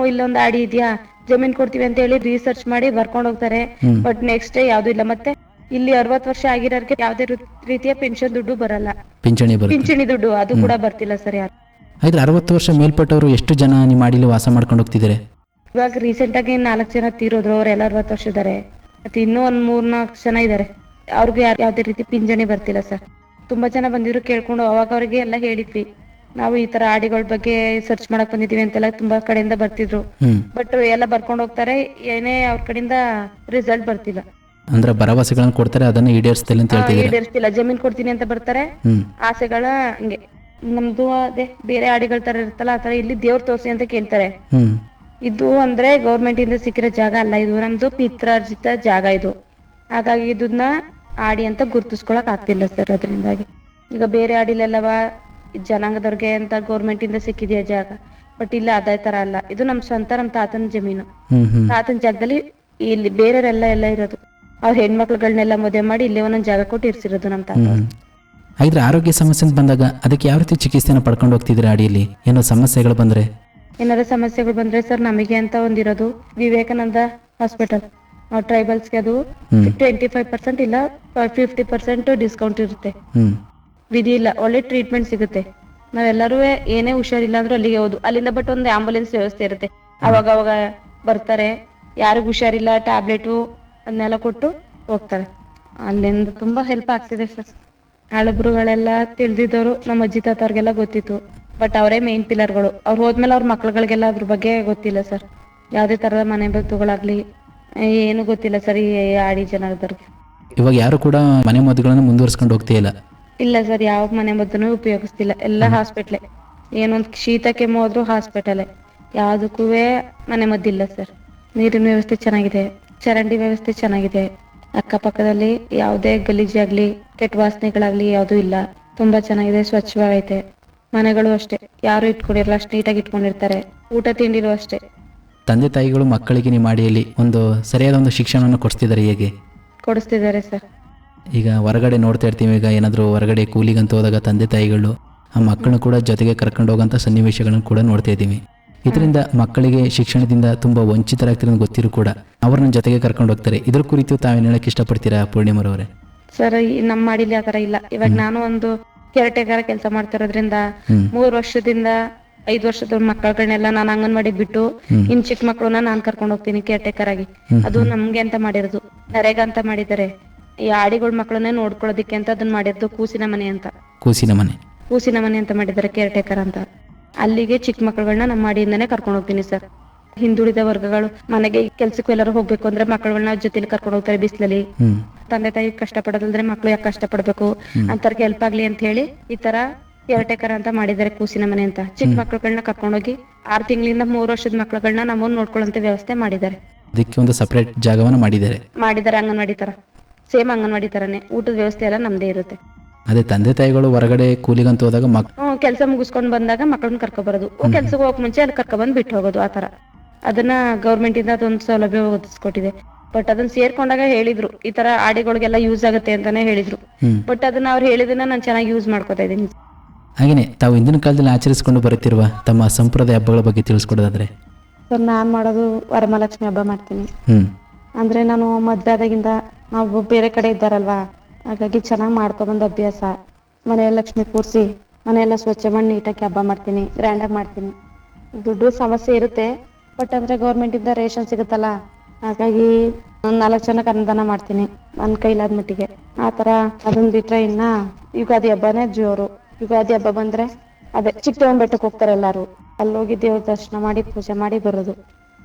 ಇಲ್ಲೊಂದು ಆಡಿ ಇದೆಯಾ, ಜಮೀನ್ ಕೊಡ್ತೀವಿ ಅಂತ ಹೇಳಿ ರಿಸರ್ಚ್ ಮಾಡಿ ಬರ್ಕೊಂಡ್ ಹೋಗ್ತಾರೆ. ಬಟ್ ನೆಕ್ಸ್ಟ್ ಡೇ ಯಾವ್ದು ಇಲ್ಲ. ಮತ್ತೆ ಇಲ್ಲಿ 60 ವರ್ಷ ಆಗಿರೋರ್ಗೆ ಯಾವ್ದೇ ರೀತಿಯ ಪೆನ್ಷನ್ ದುಡ್ಡು ಬರಲ್ಲ. ಪಿಂಚಣಿ ದುಡ್ಡು ಅದು ಕೂಡ ಬರ್ತಿಲ್ಲ ಸರ್ ಯಾರು. ಆಯ್ತು, 60 ವರ್ಷ ಮೇಲ್ಪಟ್ಟವರು ಎಷ್ಟು ಜನ ನಿಮ್ಮ ಮಾಡಿಲಿ ವಾಸ ಮಾಡ್ಕೊಂಡು ಹೋಗ್ತಿದ್ದಾರೆ? ಇವಾಗ ರೀಸೆಂಟ್ ಆಗಿ 4 ಜನ ತೀರೋದ್ರು, ಅವ್ರೆಲ್ಲ 60 ವರ್ಷ ಇದಾರೆ. ಮತ್ತೆ ಇನ್ನೂ ಒಂದ್ 3-4 ಜನ ಇದಾರೆ, ಅವ್ರಿಗೆ ಯಾವ್ದೇ ರೀತಿ ಪಿಂಚಣಿ ಬರ್ತಿಲ್ಲ ಸರ್. ತುಂಬಾ ಜನ ಬಂದಿದ್ರು ಕೇಳ್ಕೊಂಡು, ಅವಾಗ ಅವ್ರಿಗೆ ಎಲ್ಲ ಹೇಳಿದ್ವಿ, ನಾವು ಈ ತರ ಆಡಿಗಳ ಬಗ್ಗೆ ಸರ್ಚ್ ಮಾಡಕ್ ಬಂದಿದೀವಿ ಅಂತೆಲ್ಲ ತುಂಬಾ ಕಡೆಯಿಂದ ಬರ್ತಿದ್ರು. ಬಟ್ ಎಲ್ಲ ಬರ್ಕೊಂಡ್ ಹೋಗ್ತಾರೆ, ಏನೇ ಅವ್ರ ಕಡೆಯಿಂದ ರಿಸಲ್ಟ್ ಬರ್ತಿಲ್ಲ. ಅಂದ್ರೆ ಭರವಸೆಗಳನ್ನ ಕೊಡ್ತಾರೆ, ಅದನ್ನ ಈಡೇರಿಸ್ತಿಲ್ಲ ಅಂತ ಹೇಳ್ತಿದ್ದೀರಾ? ಈಡೇರಿಸ್ತಿಲ್ಲ. ಜಮೀನ್ ಕೊಡ್ತೀನಿ ಅಂತ ಬರ್ತಾರೆ, ಆಸೆಗಳ ಹಂಗೆ. ನಮ್ದು ಅದೇ ಬೇರೆ ಆಡಿಗಳ ತರ ಇರುತ್ತಲ್ಲ, ಆತರ ಇಲ್ಲಿ ದೇವ್ರ ತೋರ್ಸಿ ಅಂತ ಕೇಳ್ತಾರೆ. ಇದು ಅಂದ್ರೆ ಗೌರ್ಮೆಂಟ್ ಇಂದ ಸಿಕ್ಕಿರೋ ಜಾಗ ಅಲ್ಲ, ಇದು ನಮ್ದು ಪಿತ್ರಾರ್ಜಿತ ಜಾಗ ಇದು. ಹಾಗಾಗಿ ಇದನ್ನ ಆಡಿ ಅಂತ ಗುರ್ತಿಸ್ಕೊಳಕ್ ಆಗ್ತಿಲ್ಲ ಸರ್. ಅದರಿಂದಾಗಿ ಈಗ ಬೇರೆ ಆಡಿಲೆಲ್ಲವ ಜನಾಂಗದವ್ರಿಗೆ ಅಂತ ಗೌರ್ಮೆಂಟ್ ಇಂದ ಸಿಕ್ಕಿದೆಯಾ ಜಾಗ, ಬಟ್ ಇಲ್ಲ ಅದೇ ತರ ಅಲ್ಲ. ಇದು ನಮ್ ಸ್ವಂತ, ನಮ್ ತಾತನ ಜಮೀನು. ತಾತನ ಜಾಗದಲ್ಲಿ ಇಲ್ಲಿ ಬೇರೆಯವರೆಲ್ಲ ಇರೋದು. ಅವ್ರ ಹೆಣ್ಮಕ್ಳುಗಳನ್ನೆಲ್ಲ ಮದುವೆ ಮಾಡಿ ಇಲ್ಲೇ ಒಂದೊಂದ್ ಜಾಗ ಕೊಟ್ಟು ಇರ್ಸಿರೋದು ನಮ್ ತಾತ. ಹಾಗಿದ್ರೆ ಆರೋಗ್ಯ ಸಮಸ್ಯೆ ಅಂತ ಬಂದಾಗ ಅದಕ್ಕೆ ಯಾವ ರೀತಿ ಚಿಕಿತ್ಸೆನ ಪಡ್ಕೊಂಡು ಹೋಗ್ತಿದ್ರೆ ಆಡಿಯಲ್ಲಿ? ಏನೋ ಸಮಸ್ಯೆಗಳು ಬಂದ್ರೆ? ಏನಾದ್ರು ಸಮಸ್ಯೆಗಳು ಬಂದ್ರೆ ಸರ್, ನಮಗೆ ಅಂತ ಒಂದಿರೋದು ವಿವೇಕಾನಂದ ಹಾಸ್ಪಿಟಲ್ ಟ್ರೈಬಲ್ಸ್ಗೆ, ಅದು 25% ಇಲ್ಲ 50% ಡಿಸ್ಕೌಂಟ್ ಇರುತ್ತೆ. ವಿಧಿ ಇಲ್ಲ, ಒಳ್ಳೆ ಟ್ರೀಟ್ಮೆಂಟ್ ಸಿಗುತ್ತೆ. ನಾವೆಲ್ಲರೂ ಏನೇ ಹುಷಾರಿಲ್ಲ ಅಂದ್ರೂ ಅಲ್ಲಿಗೆ ಹೋದು. ಅಲ್ಲಿಂದ ಬಟ್ ಒಂದು ಆಂಬುಲೆನ್ಸ್ ವ್ಯವಸ್ಥೆ ಇರುತ್ತೆ. ಅವಾಗ ಬರ್ತಾರೆ, ಯಾರಿಗೂ ಹುಷಾರಿಲ್ಲ ಟ್ಯಾಬ್ಲೆಟು ಅದನ್ನೆಲ್ಲ ಕೊಟ್ಟು ಹೋಗ್ತಾರೆ. ಅಲ್ಲಿಂದ ತುಂಬಾ ಹೆಲ್ಪ್ ಆಗ್ತಿದೆ ಸರ್. ಹಳಬ್ರುಗಳೆಲ್ಲ ತಿಳಿದಿದ್ದವರು, ನಮ್ಮ ಅಜ್ಜಿ ತಾತವ್ರಿಗೆಲ್ಲ ಗೊತ್ತಿತ್ತು. ಬಟ್ ಅವರೇ ಮೇನ್ ಪಿಲ್ಲರ್ಗಳು. ಅವ್ರು ಹೋದ್ಮೇಲೆ ಅವ್ರ ಮಕ್ಳುಗಳಿಗೆಲ್ಲ ಅದ್ರ ಬಗ್ಗೆ ಗೊತ್ತಿಲ್ಲ ಸರ್. ಯಾವ್ದೇ ತರದ ಮನೆ ಬದುಗಳಾಗ್ಲಿ ಏನು ಗೊತ್ತಿಲ್ಲ ಸರ್ ಈ ಆಡಿ ಜನರದವ್ರಿಗೆ. ಇವಾಗ ಯಾರು ಕೂಡ ಮನೆ ಮದ್ದುಗಳನ್ನ ಮುಂದುವರ್ಸ್ಕೊಂಡು ಹೋಗ್ತಿಲ್ಲ? ಇಲ್ಲ ಸರ್, ಯಾವ ಮನೆ ಮದ್ದನ್ನು ಉಪಯೋಗಿಸ್ತಿಲ್ಲ. ಎಲ್ಲ ಹಾಸ್ಪಿಟ್ಲೆ. ಏನೊಂದ್ ಶೀತ ಕೆಮ್ಮು ಹೋದ್ರು ಹಾಸ್ಪಿಟಲ್. ಯಾವ್ದಕ್ಕೂ ಮನೆ ಮದ್ದಿಲ್ಲ ಸರ್. ನೀರಿನ ವ್ಯವಸ್ಥೆ ಚೆನ್ನಾಗಿದೆ, ಚರಂಡಿ ವ್ಯವಸ್ಥೆ ಚೆನ್ನಾಗಿದೆ. ಅಕ್ಕಪಕ್ಕದಲ್ಲಿ ಯಾವುದೇ ಗಲೀಜಾಗ್ಲಿ ಕೆಟ್ಟ ವಾಸನೆಗಳಾಗ್ಲಿ ಯಾವ್ದು ಇಲ್ಲ. ತುಂಬಾ ಚೆನ್ನಾಗಿದೆ, ಸ್ವಚ್ಛವಾಗೈತೆ. ಮನೆಗಳು ಅಷ್ಟೇ, ಯಾರು ಇಟ್ಕೊಂಡಿರಲ್ಲ, ಅಷ್ಟು ನೀಟಾಗಿ ಇಟ್ಕೊಂಡಿರ್ತಾರೆ. ಊಟ ತಿಂಡಿನೂ ಅಷ್ಟೇ. ತಂದೆ ತಾಯಿಗಳು ಮಕ್ಕಳಿಗೆ ನಿಮ್ಮ ಅಡಿಯಲ್ಲಿ ಒಂದು ಸರಿಯಾದ ಒಂದು ಶಿಕ್ಷಣವನ್ನು ಕೊಡಿಸ್ತಿದ್ದಾರೆ ಹೇಗೆ? ಕೊಡಿಸ್ತಿದ್ದಾರೆ ಸರ್. ಈಗ ಹೊರಗಡೆ ನೋಡ್ತಾ ಇರ್ತೀವಿ, ಈಗ ಏನಾದರೂ ಹೊರಗಡೆ ಕೂಲಿಗಂತ ಹೋದಾಗ ತಂದೆ ತಾಯಿಗಳು ಆ ಮಕ್ಕಳನ್ನು ಕೂಡ ಜೊತೆಗೆ ಕರ್ಕೊಂಡು ಹೋಗೋಂಥ ಸನ್ನಿವೇಶಗಳನ್ನು ಕೂಡ ನೋಡ್ತಾ ಇದ್ದೀವಿ. ಇದರಿಂದ ಮಕ್ಕಳಿಗೆ ಶಿಕ್ಷಣದಿಂದ ತುಂಬ ವಂಚಿತರಾಗ್ತಿರೋದು ಗೊತ್ತಿರೂ ಕೂಡ ಅವ್ರನ್ನ ಜೊತೆಗೆ ಕರ್ಕೊಂಡು ಹೋಗ್ತಾರೆ. ಇದ್ರ ಕುರಿತು ತಾವೇನು ಹೇಳಕ್ಕೆ ಇಷ್ಟಪಡ್ತೀರಾ ಪೂರ್ಣಿಮರವರೇ? ಸರ್, ನಮ್ಮ ಮಾಡಿಲಿ ಆತರ ಇಲ್ಲ. ಇವಾಗ ನಾನು ಒಂದು ಕೇರ್ ಟೇಕರ್ ಕೆಲಸ ಮಾಡ್ತಿರೋದ್ರಿಂದ 3 ವರ್ಷದಿಂದ 5 ವರ್ಷದ ಮಕ್ಕಳಗಳನ್ನೆಲ್ಲ ನಾನು ಅಂಗನವಾಡಿ ಬಿಟ್ಟು ಇನ್ ಚಿಕ್ಕ ಮಕ್ಕಳನ್ನ ನಾನ್ ಕರ್ಕೊಂಡು ಹೋಗ್ತೀನಿ ಕೇರ್ ಟೇಕರ್ ಆಗಿ. ಅದು ನಮ್ಗೆ ಅಂತ ಮಾಡಿರೋದು, ನರೇಗಾ ಅಂತ ಮಾಡಿದ್ದಾರೆ. ಈ ಆಡಿಗಳ ಮಕ್ಕಳನ್ನೇ ನೋಡ್ಕೊಳ್ಳೋದಿಕ್ಕೆ ಅಂತ ಅದನ್ನ ಮಾಡಿರೋದು. ಕೂಸಿನ ಮನೆ ಅಂತ ಮಾಡಿದ್ದಾರೆ, ಕೇರ್ ಟೇಕರ್ ಅಂತ. ಅಲ್ಲಿಗೆ ಚಿಕ್ಕ ಮಕ್ಕಳುಗಳನ್ನ ನಮ್ಮ ಮಾಡಿಯಿಂದಾನೇ ಕರ್ಕೊಂಡು ಹೋಗ್ತೀನಿ ಸರ್. ಹಿಂದುಳಿದ ವರ್ಗಗಳು ಮನೆಗೆ ಕೆಲ್ಸಕ್ಕೂ ಎಲ್ಲರೂ ಹೋಗ್ಬೇಕು ಅಂದ್ರೆ ಮಕ್ಕಳನ್ನ ಜೊತೆಲಿ ಕರ್ಕೊಂಡು ಹೋಗ್ತಾರೆ ಬಿಸಿಲಲ್ಲಿ. ತಂದೆ ತಾಯಿ ಕಷ್ಟ ಪಡೋದಂದ್ರೆ ಮಕ್ಳು ಯಾಕೆ ಕಷ್ಟ ಪಡ್ಬೇಕು ಅಂತರ್ಗೆ ಹೆಲ್ಪ್ ಆಗ್ಲಿ ಅಂತ ಹೇಳಿ ಈ ತರ ಕೇರ್ ಟೇಕರ್ ಅಂತ ಮಾಡಿದ್ದಾರೆ, ಕೂಸಿನ ಮನೆ ಅಂತ. ಚಿಕ್ಕ ಮಕ್ಕಳುಗಳನ್ನ ಕರ್ಕೊಂಡೋಗಿ 6 ತಿಂಗಳಿಂದ 3 ವರ್ಷದ ಮಕ್ಕಳುಗಳನ್ನ ನಮ್ಮನ್ನ ನೋಡ್ಕೊಳ್ಳುವಂತ ವ್ಯವಸ್ಥೆ ಮಾಡಿದ್ದಾರೆ. ಅದಕ್ಕೆ ಒಂದು ಸಪರೇಟ್ ಜಾಗವನ್ನು ಮಾಡಿದ್ದಾರೆ. ಅಂಗನವಾಡಿ ತರ, ಸೇಮ್ ಅಂಗನವಾಡಿ ತರನೇ. ಊಟದ ವ್ಯವಸ್ಥೆ ಎಲ್ಲ ನಮ್ದೇ ಇರುತ್ತೆ. ಅದೇ ತಂದೆ ತಾಯಿಗಳು ಹೊರಗಡೆ ಕೂಲಿಗಂತ ಹೋದಾಗ ಕೆಲಸ ಮುಗಿಸ್ಕೊಂಡ್ ಬಂದಾಗ ಮಕ್ಕಳನ್ನ ಕರ್ಕೊಬರೋದು, ಕೆಲ್ಸಕ್ಕೆ ಹೋಗಕ್ ಮುಂಚೆ ಅಲ್ಲಿ ಕರ್ಕೊಬಂದ್ ಬಿಟ್ಟು ಹೋಗೋದು. ಆತರ ಅದನ್ನ ಗೌರ್ಮೆಂಟ್ ಇಂದ ಅದೊಂದು ಸೌಲಭ್ಯ ಒದಗಿಸ್ಕೊಟ್ಟಿದೆ. ಬಟ್ ಅದನ್ನ ಸೇರ್ಕೊಂಡಾಗ ಹೇಳಿದ್ರು ಈ ತರ ಆಡಿಗಳಿಗೆಲ್ಲ ಯೂಸ್ ಆಗುತ್ತೆ ಅಂತಾನೆ ಹೇಳಿದ್ರು. ಬಟ್ ಅದನ್ನ ಅವ್ರು ಹೇಳಿದನ್ನ ನಾನು ಚೆನ್ನಾಗಿ ಯೂಸ್ ಮಾಡ್ಕೊತಾ ಇದ್ದೀನಿ. ಹಾಗೇನೆ ತಾವು ಹಿಂದಿನ ಕಾಲದಲ್ಲಿ ಆಚರಿಸಿಕೊಂಡು ಬರುತ್ತಿರುವ ತಮ್ಮ ಸಂಪ್ರದಾಯ ಹಬ್ಬಗಳ ಬಗ್ಗೆ ತಿಳಿಸ್ಕೊಡೋದಾದ್ರೆ? ಸರ್, ನಾನ್ ಮಾಡೋದು ವರಮಹಾಲಕ್ಷ್ಮಿ ಹಬ್ಬ ಮಾಡ್ತೀನಿ. ಅಂದ್ರೆ ನಾನು ಮದ್ವೆ ಆದಾಗಿಂದ ನಾವು ಬೇರೆ ಕಡೆ ಇದ್ದಾರಲ್ವಾ, ಹಾಗಾಗಿ ಚೆನ್ನಾಗಿ ಮಾಡ್ಕೊಬಂದ ಅಭ್ಯಾಸ. ಮನೆಯಲ್ಲ ಲಕ್ಷ್ಮಿ ಕೂರ್ಸಿ ಮನೆಯೆಲ್ಲ ಸ್ವಚ್ಛ ಮಾಡಿ ನೀಟಾಗಿ ಹಬ್ಬ ಮಾಡ್ತೀನಿ, ಗ್ರ್ಯಾಂಡ್ ಆಗಿ ಮಾಡ್ತೀನಿ. ದುಡ್ಡು ಸಮಸ್ಯೆ ಇರುತ್ತೆ, ಬಟ್ ಅಂದ್ರೆ ಗೌರ್ಮೆಂಟ್ ಇಂದ ರೇಷನ್ ಸಿಗುತ್ತಲ್ಲ, ಹಾಗಾಗಿ 4 ಜನಕ್ಕೆ ಅನ್ನದಾನ ಮಾಡ್ತೀನಿ ನನ್ನ ಕೈಲಾದ ಮಟ್ಟಿಗೆ. ಆತರ ಅದನ್ನ ಬಿಟ್ರೆ ಇನ್ನ ಯುಗಾದಿ ಹಬ್ಬನೇ ಜೋರು. ಯುಗಾದಿ ಹಬ್ಬ ಬಂದ್ರೆ ಅದೇ ಚಿಕ್ಕದೇವನ ಬೆಟ್ಟಕ್ಕೆ ಹೋಗ್ತಾರೆ ಎಲ್ಲಾರು, ಅಲ್ಲಿ ಹೋಗಿ ದೇವ್ರ ದರ್ಶನ ಮಾಡಿ ಪೂಜೆ ಮಾಡಿ ಬರೋದು.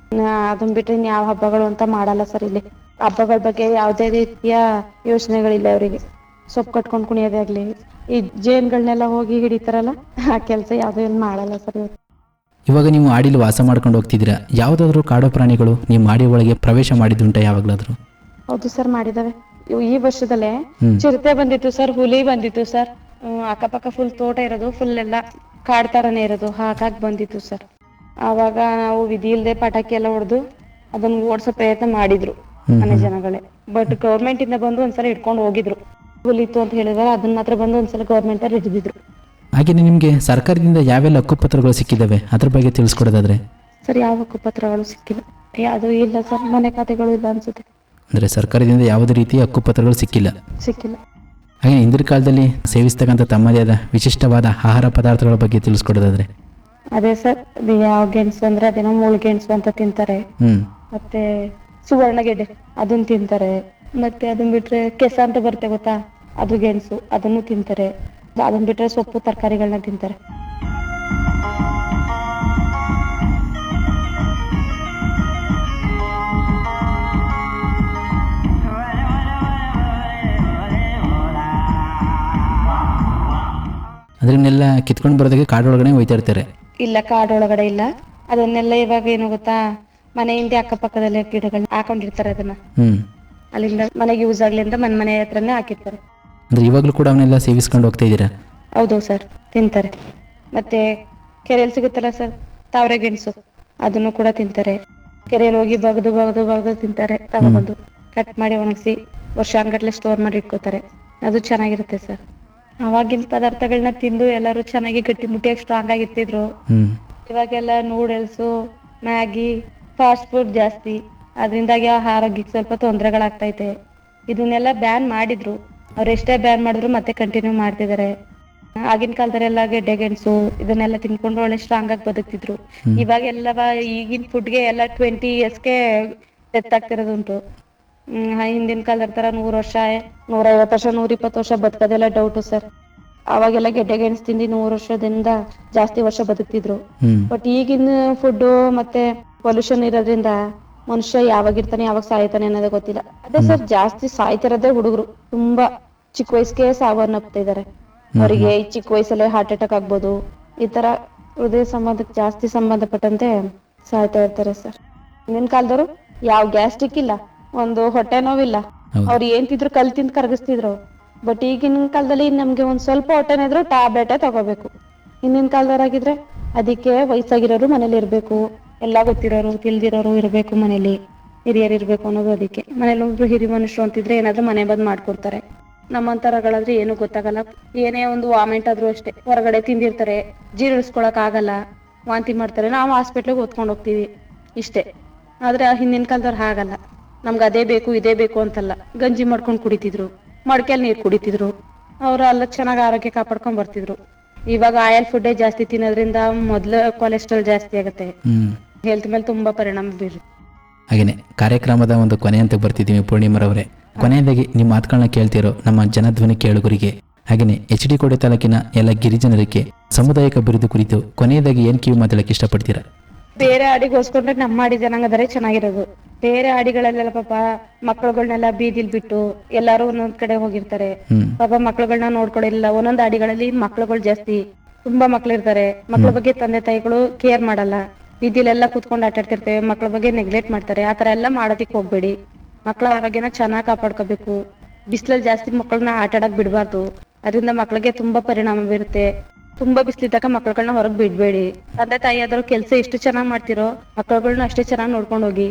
ಅದನ್ನ ಬಿಟ್ರೆ ಇನ್ ಯಾವ ಹಬ್ಬಗಳು ಅಂತ ಮಾಡಲ್ಲ ಸರ್. ಇಲ್ಲಿ ಹಬ್ಬಗಳ ಬಗ್ಗೆ ಯಾವುದೇ ರೀತಿಯ ಯೋಚನೆಗಳಿಲ್ಲ ಅವರಿಗೆ. ಸೊಪ್ಪು ಕಟ್ಕೊಂಡ್ ಕುಣಿಯೋದೇ ಆಗ್ಲಿ, ಈ ಜೇನ್ಗಳನ್ನೆಲ್ಲ ಹೋಗಿ ಹಿಡಿತಾರಲ್ಲ, ಆ ಕೆಲಸ ಯಾವ್ದು ಏನ್ ಮಾಡಲ್ಲ ಸರ್. ಇವಾಗ ನೀವು ಆಡಿಲಿ ವಾಸ ಮಾಡ್ಕೊಂಡು ಹೋಗ್ತಿದ್ದೀರಾ, ಯಾವ್ದಾದ್ರು ಕಾಡು ಪ್ರಾಣಿಗಳು ನಿಮ್ಮ ಆಡಿ ಒಳಗೆ ಪ್ರವೇಶ ಮಾಡಿದ್ದುಂಟ ಯಾವಾಗ್ಲಾದ್ರು? ಹೌದು ಸರ್, ಮಾಡಿದಾವೆ. ಈ ವರ್ಷದಲ್ಲೇ ಚಿರತೆ ಬಂದಿತ್ತು ಸರ್, ಹುಲಿ ಬಂದಿತ್ತು ಸರ್. ಅಕ್ಕಪಕ್ಕ ಫುಲ್ ತೋಟ ಇರೋದು, ಫುಲ್ ಎಲ್ಲ ಕಾಡ್ ತರನೇ ಇರೋದು, ಹಾಗಾಗಿ ಬಂದಿತ್ತು ಸರ್. ಆವಾಗ ನಾವು ವಿಧಿ ಇಲ್ದೆ ಪಟಾಕಿ ಎಲ್ಲ ಹೊಡೆದು ಅದನ್ನ ಓಡಿಸೋ ಪ್ರಯತ್ನ ಮಾಡಿದ್ರು ಮನೆ ಜನಗಳೇ. ಬಟ್ ಗೌರ್ಮೆಂಟ್ ಇಂದ ಬಂದು ಒಂದ್ಸಲ ಇಟ್ಕೊಂಡು ಹೋಗಿದ್ರು. ಹುಲಿತ್ತು ಅಂತ ಹೇಳಿದ್ರೆ ಅದನ್ನ ಮಾತ್ರ ಬಂದು ಒಂದ್ಸಲ ಗೌರ್ಮೆಂಟ್ ಅಲ್ಲಿ ಹಿಡಿದಿದ್ರು. ಹಾಗೆ ನಿಮ್ಗೆ ಸರ್ಕಾರದಿಂದ ಯಾವೆಲ್ಲ ಹಕ್ಕುಪತ್ರಗಳು ಸಿಕ್ಕಿದಾವೆ ಅದ್ರ ಬಗ್ಗೆ ತಿಳಿಸ್ಕೊಡೋದಾದ್ರೆ? ಸರ್, ಯಾವ ಹಕ್ಕುಪತ್ರಗಳು ಸಿಕ್ಕಿಲ್ಲ, ಯಾವ್ದು ಇಲ್ಲ ಸರ್. ಮನೆ ಖಾತೆಗಳು ಇಲ್ಲ ಅನ್ಸುತ್ತೆ. ಅಂದ್ರೆ ಸರ್ಕಾರದಿಂದ ಯಾವುದೇ ರೀತಿಯ ಹಕ್ಕುಪತ್ರಗಳು ಸಿಕ್ಕಿಲ್ಲ. ಹಾಗೆ ಹಿಂದಿನ ಕಾಲದಲ್ಲಿ ಸೇವಿಸ್ತಕ್ಕಂಥ ತಮ್ಮದೇ ಆದ ವಿಶಿಷ್ಟವಾದ ಆಹಾರ ಪದಾರ್ಥಗಳ ಬಗ್ಗೆ ತಿಳಿಸ್ಕೊಡೋದಾದ್ರೆ? ಅದೇ ಸರ್, ಯಾವ ಗೆಣಸು ಅಂದ್ರೆ ಅದೇನೋ ಮುಳ್ಗೆಣಸು ಅಂತ ತಿಂತಾರೆ. ಮತ್ತೆ ಸುವರ್ಣಗೆಡ್ಡೆ ಅದನ್ನ ತಿಂತಾರೆ. ಮತ್ತೆ ಅದನ್ನ ಬಿಟ್ರೆ ಕೆಸ ಅಂತ ಬರುತ್ತೆ ಗೊತ್ತಾ, ಅದು ಗೆಣಸು, ಅದನ್ನು ತಿಂತಾರೆ. ಅದನ್ನ ಬಿಟ್ರೆ ಸೊಪ್ಪು ತರಕಾರಿಗಳನ್ನ ತಿಂತಾರೆ. ಅದನ್ನೆಲ್ಲ ಕಿತ್ಕೊಂಡು ಬರೋದಕ್ಕೆ ಕಾಡೊಳಗಡೆ ಹೋಯ್ತಾ ಇರ್ತಾರೆ? ಇಲ್ಲ, ಕಾಡೊಳಗಡೆ ಇಲ್ಲ. ಅದನ್ನೆಲ್ಲ ಇವಾಗ ಏನು ಗೊತ್ತಾ, ಮನೆ ಹಿಂದೆ ಅಕ್ಕಪಕ್ಕದಲ್ಲಿ ಗಿಡಗಳನ್ನ ಹಾಕೊಂಡಿರ್ತಾರೆ. ಅದನ್ನ ಅಲ್ಲಿಂದ ಮನೆಗೆ ಯೂಸ್ ಆಗ್ಲಿ ಅಂತ ಮನೆ ಹತ್ರನೇ ಹಾಕಿರ್ತಾರೆ. ಅಂದ್ರೆ ಇವಾಗ್ಲೂ ಕೂಡ ಅವನ್ನೆಲ್ಲ ಸೇವಿಸ್ಕೊಂಡು ಹೋಗ್ತಾ ಇದ್ದೀರಾ? ಹೌದು ಸರ್, ತಿಂತಾರೆ. ಮತ್ತೆ ಕೆರೆಯಲ್ಲಿ ಸಿಗುತ್ತಲ್ಲ ಸರ್ ತಾವರೆ ಗೆಣಸು, ಅದನ್ನು ಕೂಡ ತಿಂತಾರೆ. ಕೆರೆಯಲ್ಲಿ ಹೋಗಿ ಬಗ್ದು ತಿಂತಾರೆ. ತಗೊಂಡ್ಬಂದು ಕಟ್ ಮಾಡಿ ಒಣಗಿಸಿ ವರ್ಷಾನ್ಗಟ್ಲೆ ಸ್ಟೋರ್ ಮಾಡಿ ಇಟ್ಕೋತಾರೆ. ಅದು ಚೆನ್ನಾಗಿರುತ್ತೆ ಸರ್. ಅವಾಗಿನ ಪದಾರ್ಥಗಳನ್ನ ತಿಂದು ಎಲ್ಲರೂ ಚೆನ್ನಾಗಿ ಗಟ್ಟಿ ಮುಟ್ಟಿಯಾಗಿ ಸ್ಟ್ರಾಂಗ್ ಆಗಿರ್ತಿದ್ರು. ಇವಾಗೆಲ್ಲ ನೂಡಲ್ಸು, ಮ್ಯಾಗಿ, ಫಾಸ್ಟ್ ಫುಡ್ ಜಾಸ್ತಿ. ಅದರಿಂದಾಗಿ ಆರೋಗ್ಯಕ್ಕೆ ಸ್ವಲ್ಪ ತೊಂದರೆಗಳಾಗ್ತೈತೆ. ಇದನ್ನೆಲ್ಲ ಬ್ಯಾನ್ ಮಾಡಿದ್ರು. ಅವ್ರು ಎಷ್ಟೇ ಬ್ಯಾನ್ ಮಾಡಿದ್ರು ಮತ್ತೆ ಕಂಟಿನ್ಯೂ ಮಾಡ್ತಿದ್ದಾರೆ. ಆಗಿನ ಕಾಲದಲ್ಲೆಲ್ಲ ಗೆಡ್ಡೆ ಗೆಣಸು ಇದನ್ನೆಲ್ಲ ತಿನ್ಕೊಂಡು ಒಳ್ಳೆ ಸ್ಟ್ರಾಂಗ್ ಆಗಿ ಬದುಕ್ತಿದ್ರು. ಇವಾಗೆಲ್ಲ ಈಗಿನ ಫುಡ್ಗೆ ಎಲ್ಲ 20 yearsಗೆ ಡೆತ್ ಆಗ್ತಿರೋದುಂಟು. ಹಿಂದಿನ ಕಾಲದ ತರ 100 ವರ್ಷ, 150 ವರ್ಷ, 120 ವರ್ಷ ಬದುಕೋದೆಲ್ಲ ಡೌಟು ಸರ್. ಅವಾಗೆಲ್ಲ ಗೆಡ್ಡೆ ಗೆಣಸು ತಿಂದು 100 ವರ್ಷದಿಂದ ಜಾಸ್ತಿ ವರ್ಷ ಬದುಕ್ತಿದ್ರು. ಬಟ್ ಈಗಿನ ಫುಡ್ ಮತ್ತೆ ಪೊಲ್ಯೂಷನ್ ಇರೋದ್ರಿಂದ ಮನುಷ್ಯ ಯಾವಾಗಿರ್ತಾನೆ ಯಾವಾಗ ಸಾಯ್ತಾನೆ ಅನ್ನೋದೇ ಗೊತ್ತಿಲ್ಲ. ಅದೇ ಸರ್, ಜಾಸ್ತಿ ಸಾಯ್ತಿರೋದೇ ಹುಡುಗರು. ತುಂಬಾ ಚಿಕ್ಕ ವಯಸ್ಸಿಗೆ ಸಾವನ್ನಪ್ತಿದ್ದಾರೆ. ಅವರಿಗೆ ಈ ಚಿಕ್ಕ ವಯಸ್ಸಲ್ಲೇ ಹಾರ್ಟ್ ಅಟ್ಯಾಕ್ ಆಗ್ಬೋದು. ಈ ತರ ಹೃದಯ ಸಂಬಂಧಕ್ಕೆ ಜಾಸ್ತಿ ಸಂಬಂಧಪಟ್ಟಂತೆ ಸಾಯ್ತಾ ಇರ್ತಾರೆ ಸರ್. ಹಿಂದಿನ ಕಾಲದವರು ಯಾವ ಗ್ಯಾಸ್ಟ್ರಿಕ್ ಇಲ್ಲ, ಒಂದು ಹೊಟ್ಟೆ ನೋವಿಲ್ಲ, ಹೌದು. ಅವ್ರು ಏನ್ ತಿಂದ್ರು ಕಲ್ ತಿಂದು ಕರಗಿಸ್ತಿದ್ರು. ಬಟ್ ಈಗಿನ ಕಾಲದಲ್ಲಿ ನಮ್ಗೆ ಒಂದ್ ಸ್ವಲ್ಪ ಹೊಟ್ಟೆನಿದ್ರು ಟ್ಯಾಬ್ಲೆಟೇ ತಗೋಬೇಕು. ಹಿಂದಿನ ಕಾಲದವರಾಗಿದ್ರೆ ಅದಕ್ಕೆ ವಯಸ್ಸಾಗಿರೋರು ಮನೇಲಿ ಇರ್ಬೇಕು, ಎಲ್ಲಾ ಗೊತ್ತಿರೋರು ತಿಳ್ದಿರೋರು ಇರ್ಬೇಕು, ಮನೇಲಿ ಹಿರಿಯರು ಇರ್ಬೇಕು ಅನ್ನೋದು. ಅದಕ್ಕೆ ಮನೇಲಿ ಒಬ್ರು ಹಿರಿಯ ಮನುಷ್ಯರು ಅಂತಿದ್ರೆ ಏನಾದ್ರೂ ಮನೆ ಬಂದ್ ಮಾಡ್ಕೊಡ್ತಾರೆ. ನಮ್ಮಂತರಗಳಾದ್ರೆ ಏನು ಗೊತ್ತಾಗಲ್ಲ. ಏನೇ ಒಂದು ವಾಮೆಂಟ್ ಆದ್ರೂ ಅಷ್ಟೇ, ಹೊರಗಡೆ ತಿಂದಿರ್ತಾರೆ, ಜೀರ್ಣಿಸ್ಕೊಳಕ್ ಆಗಲ್ಲ, ವಾಂತಿ ಮಾಡ್ತಾರೆ, ನಾವು ಹಾಸ್ಪಿಟ್ಲಿಗೆ ಓದ್ಕೊಂಡ್ ಹೋಗ್ತೀವಿ ಇಷ್ಟೇ. ಆದ್ರೆ ಹಿಂದಿನ ಕಾಲದವ್ರು ಹಾಗಲ್ಲ. ನಮ್ಗೆ ಅದೇ ಬೇಕು ಇದೇ ಬೇಕು ಅಂತಲ್ಲ, ಗಂಜಿ ಮಾಡ್ಕೊಂಡ್ ಕುಡಿತಿದ್ರು, ಮಡ್ಕೆಲ್ ನೀರ್ ಕುಡಿತಿದ್ರು, ಅವ್ರು ಎಲ್ಲ ಚೆನ್ನಾಗಿ ಆರೋಗ್ಯ ಕಾಪಾಡ್ಕೊಂಡ್ ಬರ್ತಿದ್ರು. ಇವಾಗ ಆಯಿಲ್ ಫುಡ್ ಜಾಸ್ತಿ ತಿನ್ನೋದ್ರಿಂದ ಮೊದ್ಲು ಕೊಲೆಸ್ಟ್ರಾಲ್ ಜಾಸ್ತಿ ಆಗುತ್ತೆ, ಹೆಲ್ತ್ ಮೇಲೆ ತುಂಬಾ ಪರಿಣಾಮ ಬೀರುತ್ತೆ. ಹಾಗೇನೆ ಕಾರ್ಯಕ್ರಮದ ಒಂದು ಕೊನೆ ಅಂತ ಬರ್ತಿದ್ದೀವಿ. ಪೂರ್ಣಿಮರವರೇ, ಕೊನೆಯದಾಗಿ ನಿಮ್ಮ ಮಾತುಗಳನ್ನ ಕೇಳ್ತಿರೋ ನಮ್ಮ ಜನಧ್ವನಿ ಕೇಳುಗರಿಗೆ, ಹಾಗೇನೆ HD ಕೋಟೆ ತಾಲೂಕಿನ ಎಲ್ಲ ಗಿರಿಜನರಿಗೆ ಸಮುದಾಯಕ ಅಭಿವೃದ್ಧಿ ಕುರಿತು ಕೊನೆಯದಾಗಿ ಏನ್ ಕಿವಿ ಮಾತಾಡಕ್ಕೆ ಇಷ್ಟಪಡ್ತೀರಾ? ಬೇರೆ ಹಾಡಿಗೆ ಹೋಸ್ಕೊಂಡ್ರೆ ನಮ್ಮ ಹಾಡಿ ಜನಾಂಗದರೆ ಚೆನ್ನಾಗಿರೋದು. ಬೇರೆ ಹಾಡಿಗಳಲ್ಲೆಲ್ಲ ಪಾಪ ಮಕ್ಕಳುಗಳನ್ನೆಲ್ಲ ಬೀದಿಲ್ ಬಿಟ್ಟು ಎಲ್ಲಾರು ಒಂದೊಂದ್ ಕಡೆ ಹೋಗಿರ್ತಾರೆ. ಪಾಪ ಮಕ್ಳುಗಳನ್ನ ನೋಡ್ಕೊಳಿಲ್ಲ. ಒಂದೊಂದ್ ಹಾಡಿಗಳಲ್ಲಿ ಮಕ್ಳುಗಳು ಜಾಸ್ತಿ, ತುಂಬಾ ಮಕ್ಳು ಇರ್ತಾರೆ. ಮಕ್ಳ ಬಗ್ಗೆ ತಂದೆ ತಾಯಿಗಳು ಕೇರ್ ಮಾಡಲ್ಲ. ಬೀದಿಲೆಲ್ಲ ಕೂತ್ಕೊಂಡು ಆಟ ಆಡ್ತಿರ್ತೇವೆ, ಮಕ್ಳ ಬಗ್ಗೆ ನೆಗ್ಲೆಕ್ಟ್ ಮಾಡ್ತಾರೆ. ಆತರ ಎಲ್ಲ ಮಾಡೋದಿಕ್ ಹೋಗ್ಬೇಡಿ. ಮಕ್ಳ ಆರೋಗ್ಯನ ಚೆನ್ನಾಗ್ ಕಾಪಾಡ್ಕೋಬೇಕು. ಬಿಸಿಲಲ್ಲಿ ಜಾಸ್ತಿ ಮಕ್ಕಳನ್ನ ಆಟ ಆಡಕ್ ಬಿಡ್ಬಾರ್ದು. ಅದರಿಂದ ಮಕ್ಳಿಗೆ ತುಂಬಾ ಪರಿಣಾಮ ಬೀರುತ್ತೆ. ತುಂಬಾ ಬಿಸಿಲಿದ್ದಾಗ ಮಕ್ಳುಗಳನ್ನ ಹೊರಗ್ ಬಿಡ್ಬೇಡಿ. ತಂದೆ ತಾಯಿ ಆದ್ರೂ ಕೆಲ್ಸ ಎಷ್ಟು ಚೆನ್ನಾಗ್ ಮಾಡ್ತಿರೋ ಮಕ್ಳುಗಳನ್ನ ಅಷ್ಟೇ ಚೆನ್ನಾಗ್ ನೋಡ್ಕೊಂಡ್ ಹೋಗಿ.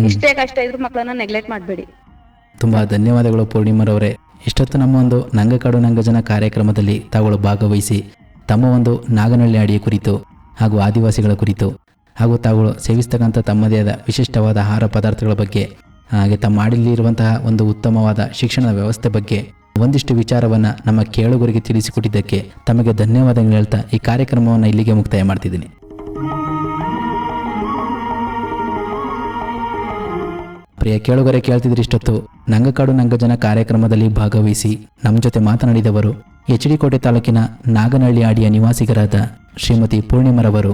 ಇಷ್ಟೇ ಕಷ್ಟ ಇದ್ರು ಮಕ್ಳನ್ನ ನೆಗ್ಲೆಕ್ಟ್ ಮಾಡ್ಬೇಡಿ. ತುಂಬಾ ಧನ್ಯವಾದಗಳು ಪೂರ್ಣಿಮರವರೇ. ಇಷ್ಟೊತ್ತು ನಮ್ಮ ಒಂದು ನಂಗಕಾಡು ನಂಗಜನ ಕಾರ್ಯಕ್ರಮದಲ್ಲಿ ತಾವುಗಳು ಭಾಗವಹಿಸಿ ತಮ್ಮ ಒಂದು ನಾಗನಹಳ್ಳಿ ಹಾಡಿಯ ಕುರಿತು ಹಾಗೂ ಆದಿವಾಸಿಗಳ ಕುರಿತು ಹಾಗೂ ತಾವುಗಳು ಸೇವಿಸ್ತಕ್ಕಂಥ ತಮ್ಮದೇ ಆದ ವಿಶಿಷ್ಟವಾದ ಆಹಾರ ಪದಾರ್ಥಗಳ ಬಗ್ಗೆ, ಹಾಗೆ ತಮ್ಮ ಹಾಡಿಲಿರುವಂತಹ ಒಂದು ಉತ್ತಮವಾದ ಶಿಕ್ಷಣದ ವ್ಯವಸ್ಥೆ ಬಗ್ಗೆ ಒಂದಿಷ್ಟು ವಿಚಾರವನ್ನು ನಮ್ಮ ಕೇಳುಗರಿಗೆ ತಿಳಿಸಿಕೊಟ್ಟಿದ್ದಕ್ಕೆ ತಮಗೆ ಧನ್ಯವಾದಗಳು ಹೇಳ್ತಾ ಈ ಕಾರ್ಯಕ್ರಮವನ್ನು ಇಲ್ಲಿಗೆ ಮುಕ್ತಾಯ ಮಾಡ್ತಿದ್ದೀನಿ. ಪ್ರಿಯ ಕೇಳುಗರೆ, ಕೇಳ್ತಿದ್ರೆ ಇಷ್ಟೊತ್ತು ನಂಗಕಾಡು ನಂಗಜನ ಕಾರ್ಯಕ್ರಮದಲ್ಲಿ ಭಾಗವಹಿಸಿ ನಮ್ಮ ಜೊತೆ ಮಾತನಾಡಿದವರು HD ಕೋಟೆ ತಾಲೂಕಿನ ನಾಗನಹಳ್ಳಿ ಹಾಡಿಯ ನಿವಾಸಿಗರಾದ ಶ್ರೀಮತಿ ಪೂರ್ಣಿಮರವರು.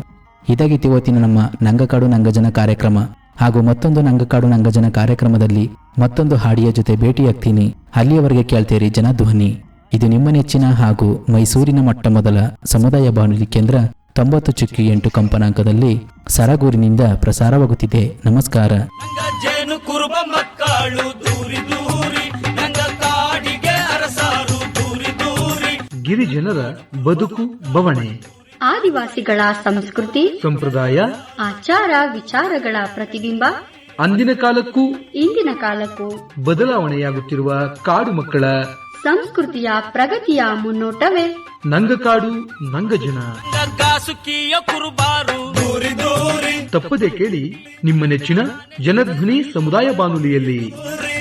ಇದಾಗಿತ್ತು ಇವತ್ತಿನ ನಮ್ಮ ನಂಗಕಾಡು ನಂಗಜನ ಕಾರ್ಯಕ್ರಮ. ಹಾಗೂ ಮತ್ತೊಂದು ನಂಗಕಾಡು ನಂಗಜನ ಕಾರ್ಯಕ್ರಮದಲ್ಲಿ ಮತ್ತೊಂದು ಹಾಡಿಯ ಜೊತೆ ಭೇಟಿಯಾಗ್ತೀನಿ. ಅಲ್ಲಿಯವರೆಗೆ ಕೇಳ್ತೀರಿ ಜನಧ್ವನಿ. ಇದು ನಿಮ್ಮ ನೆಚ್ಚಿನ ಹಾಗೂ ಮೈಸೂರಿನ ಮೊಟ್ಟಮೊದಲ ಸಮುದಾಯ ಬಾನುಲಿ ಕೇಂದ್ರ 90.8 ಕಂಪನಾಂಕದಲ್ಲಿ ಸರಗೂರಿನಿಂದ ಪ್ರಸಾರವಾಗುತ್ತಿದೆ. ನಮಸ್ಕಾರ. ನಂಗ ಜೇನು ಕುರುಬ ಮಕ್ಕಳು ದೂರಿ ದೂರಿ, ನಂಗ ಕಾಡಿಗೆ ಅರಸಾರು ದೂರಿ ದೂರಿ. ಗಿರಿಜನರ ಬದುಕು ಬವಣೆ, ಆದಿವಾಸಿಗಳ ಸಂಸ್ಕೃತಿ ಸಂಪ್ರದಾಯ, ಆಚಾರ ವಿಚಾರಗಳ ಪ್ರತಿಬಿಂಬ, ಅಂದಿನ ಕಾಲಕ್ಕೂ ಇಂದಿನ ಕಾಲಕ್ಕೂ ಬದಲಾವಣೆಯಾಗುತ್ತಿರುವ ಕಾಡು ಮಕ್ಕಳ ಸಂಸ್ಕೃತಿಯ ಪ್ರಗತಿಯ ಮುನ್ನೋಟವೇ ನಂಗಕಾಡು ನಂಗಜನ. ನಂಗ ಕಾಸುಕಿಯ ಕುರುಬಾರು ದೂರಿ ದೂರಿ. ತಪ್ಪದೆ ಕೇಳಿ ನಿಮ್ಮ ನೆಚ್ಚಿನ ಜನಧ್ವನಿ ಸಮುದಾಯ ಬಾನುಲಿಯಲ್ಲಿ. ದೂರಿ